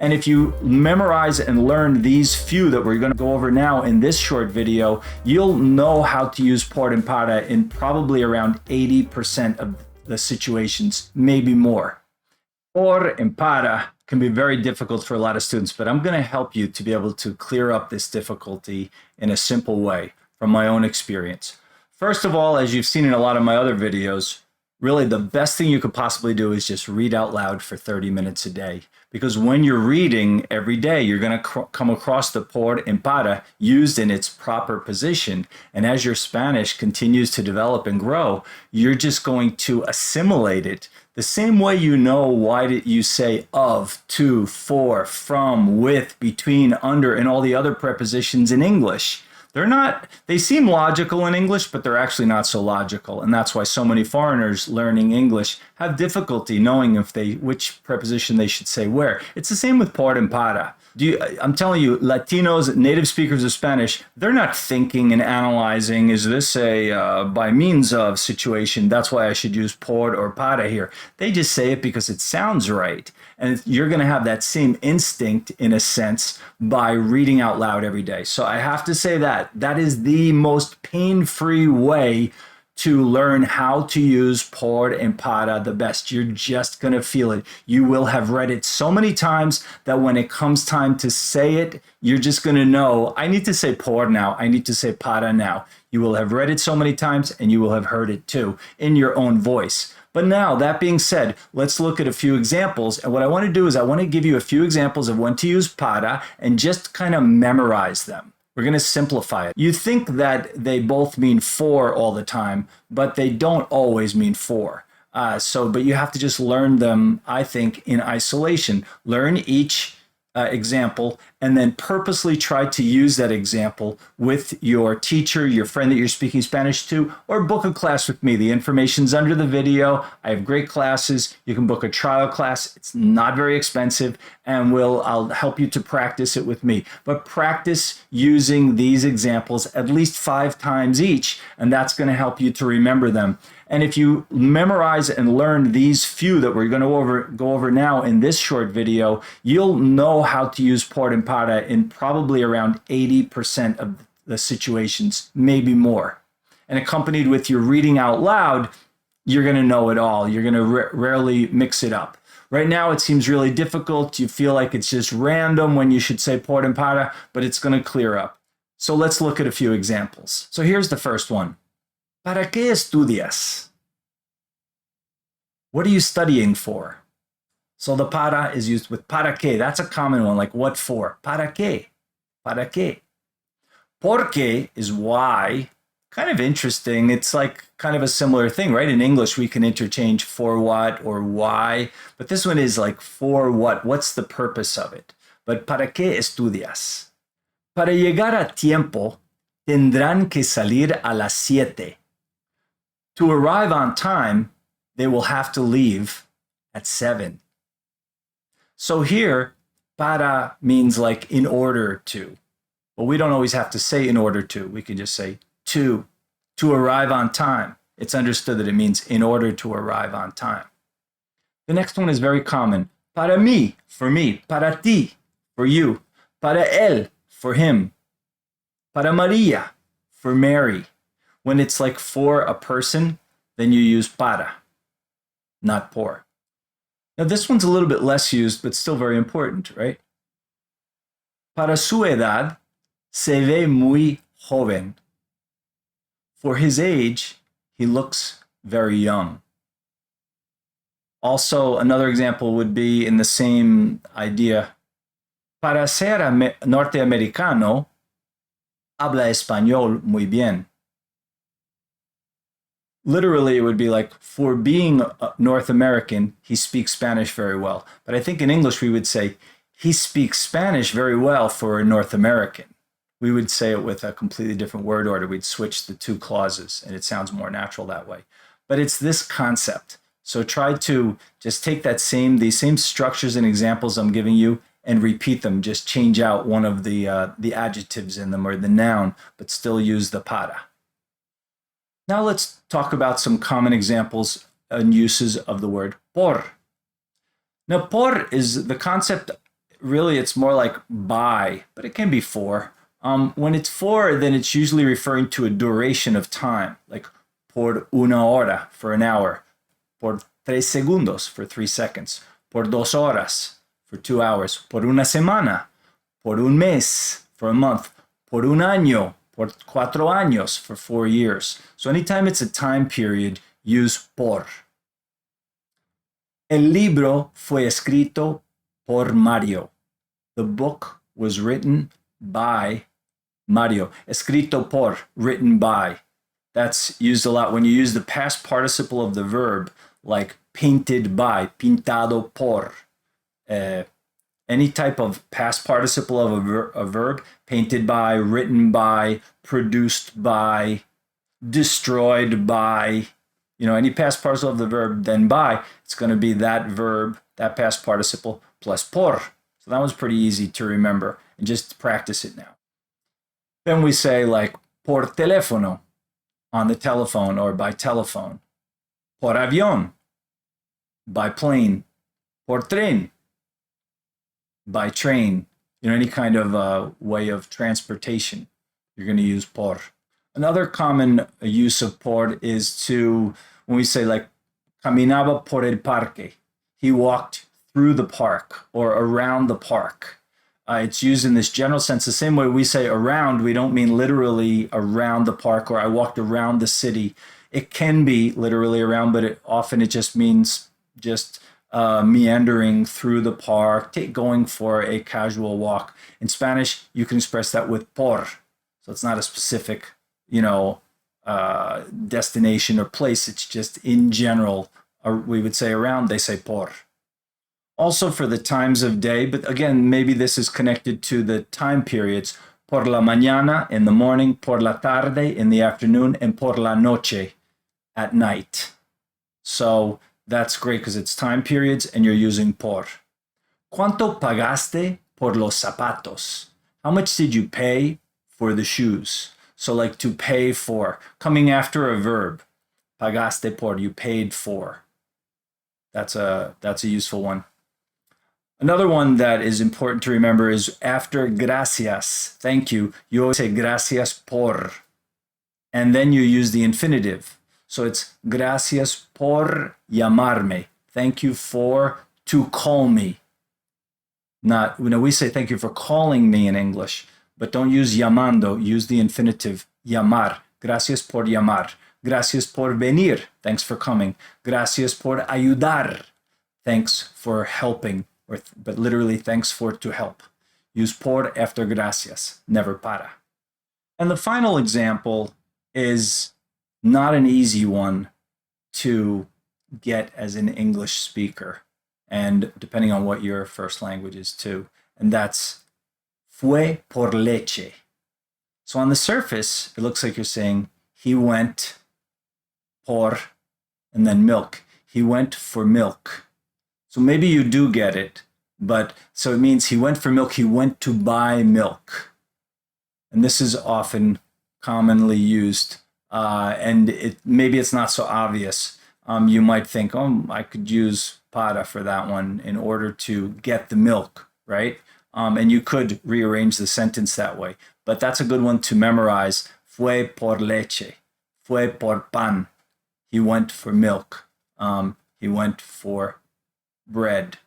And if you memorize and learn these few that we're going to go over now in this short video, you'll know how to use por and para in probably around 80% of the situations, maybe more. Por and para can be very difficult for a lot of students, but I'm going to help you to be able to clear up this difficulty in a simple way from my own experience. First of all, as you've seen in a lot of my other videos, really the best thing you could possibly do is just read out loud for 30 minutes a day. Because when you're reading every day, you're going to come across the por and para used in its proper position. And as your Spanish continues to develop and grow, you're just going to assimilate it the same way you know why did you say of, to, for, from, with, between, under, and all the other prepositions in English. They seem logical in English, but they're actually not so logical. And that's why so many foreigners learning English have difficulty knowing which preposition they should say where. It's the same with por and para. I'm telling you, Latinos, native speakers of Spanish, they're not thinking and analyzing, is this a by means of situation? That's why I should use por or para here. They just say it because it sounds right. And you're going to have that same instinct, in a sense, by reading out loud every day. So I have to say that is the most pain-free way to learn how to use por and para the best. You're just going to feel it. You will have read it so many times that when it comes time to say it, you're just going to know, I need to say por now. I need to say para now. You will have read it so many times and you will have heard it too in your own voice. But now, that being said, let's look at a few examples. And what I want to do is I want to give you a few examples of when to use para and just kind of memorize them. We're going to simplify it. You think that they both mean for all the time, but they don't always mean for. But you have to just learn them, I think, in isolation. Learn each example and then purposely try to use that example with your teacher, your friend that you're speaking Spanish to, or book a class with me. The information's under the video. I have great classes. You can book a trial class. It's not very expensive, and I'll help you to practice it with me. But practice using these examples at least 5 times each, and that's going to help you to remember them. And if you memorize and learn these few that we're going to go over now in this short video, you'll know how to use por and para in probably around 80% of the situations, maybe more. And accompanied with your reading out loud, you're going to know it all. You're going to rarely mix it up. Right now, it seems really difficult. You feel like it's just random when you should say por and para, but it's going to clear up. So let's look at a few examples. So here's the first one. ¿Para qué estudias? What are you studying for? So the para is used with para qué. That's a common one, like what for? ¿Para qué? ¿Para qué? ¿Por qué is why. Kind of interesting. It's like kind of a similar thing, right? In English, we can interchange for what or why, but this one is like for what? What's the purpose of it? But ¿para qué estudias? Para llegar a tiempo, tendrán que salir a las 7. To arrive on time, they will have to leave at 7. So here, para means like in order to. But we don't always have to say in order to. We can just say to arrive on time. It's understood that it means in order to arrive on time. The next one is very common. Para mí, for me. Para ti, for you. Para él, for him. Para María, for Mary. When it's like for a person, then you use para, not por. Now this one's a little bit less used, but still very important, right? Para su edad, se ve muy joven. For his age, he looks very young. Also, another example would be in the same idea. Para ser norteamericano, habla español muy bien. Literally, it would be like, for being North American, he speaks Spanish very well. But I think in English, we would say, he speaks Spanish very well for a North American. We would say it with a completely different word order. We'd switch the 2 clauses, and it sounds more natural that way. But it's this concept. So try to just take these same structures and examples I'm giving you and repeat them. Just change out one of the adjectives in them or the noun, but still use the para. Now let's talk about some common examples and uses of the word por. Now por is the concept really it's more like by, but it can be for. When it's for, then it's usually referring to a duration of time, like por una hora, for an hour, por 3 segundos, for 3 seconds, por 2 horas, for 2 hours, por una semana, por un mes, for a month, por un año, por 4 años, for 4 years. So anytime it's a time period, use por. El libro fue escrito por Mario. The book was written by Mario. Escrito por, written by. That's used a lot when you use the past participle of the verb, like painted by, pintado por. Any type of past participle of a verb, painted by, written by, produced by, destroyed by, any past participle of the verb, then by, it's going to be that verb, that past participle, plus por. So that was pretty easy to remember, and just practice it now. Then we say like por teléfono, on the telephone or by telephone. Por avión, by plane. Por tren, by train. Any kind of way of transportation, you're going to use por. Another common use of por is when we say like, caminaba por el parque. He walked through the park or around the park. It's used in this general sense. The same way we say around, we don't mean literally around the park or I walked around the city. It can be literally around, but often it just means meandering through the park, going for a casual walk. In Spanish, you can express that with por. So it's not a specific, destination or place. It's just in general. We would say around, they say por. Also for the times of day, but again, maybe this is connected to the time periods. Por la mañana, in the morning, por la tarde, in the afternoon, and por la noche, at night. So that's great because it's time periods and you're using por. ¿Cuánto pagaste por los zapatos? How much did you pay for the shoes? So like to pay for, coming after a verb. Pagaste por, you paid for. That's a useful one. Another one that is important to remember is after gracias, thank you, you always say gracias por. And then you use the infinitive. So it's gracias por llamarme. Thank you for to call me. Not, we say thank you for calling me in English, but don't use llamando, use the infinitive, llamar. Gracias por llamar. Gracias por venir. Thanks for coming. Gracias por ayudar. Thanks for helping. But literally, thanks for to help. Use por after gracias, never para. And the final example is not an easy one to get as an English speaker, and depending on what your first language is too, and that's fue por leche. So on the surface, it looks like you're saying he went por, and then milk. He went for milk. So maybe you do get it, but so it means he went for milk, he went to buy milk. And this is often commonly used, and maybe it's not so obvious. You might think, oh, I could use para for that one in order to get the milk, right? And you could rearrange the sentence that way. But that's a good one to memorize. Fue por leche. Fue por pan. He went for milk. He went for bread.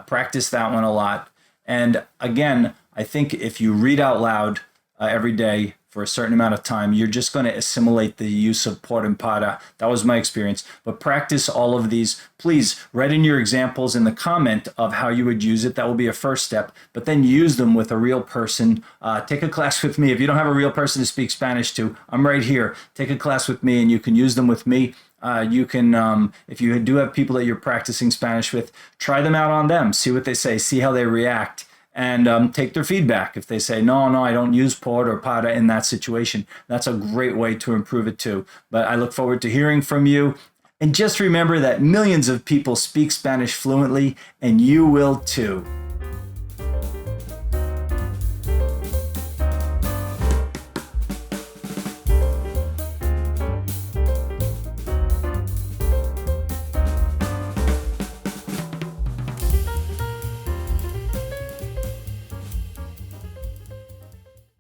Practice that one a lot. And again, I think if you read out loud every day for a certain amount of time, you're just going to assimilate the use of por and para. That was my experience. But practice all of these. Please write in your examples in the comment of how you would use it. That will be a first step. But then use them with a real person. Take a class with me. If you don't have a real person to speak Spanish to, I'm right here. Take a class with me and you can use them with me. You can, if you do have people that you're practicing Spanish with, try them out on them. See what they say. See how they react. And take their feedback. If they say, no, I don't use por or para in that situation, that's a great way to improve it too. But I look forward to hearing from you. And just remember that millions of people speak Spanish fluently, and you will too.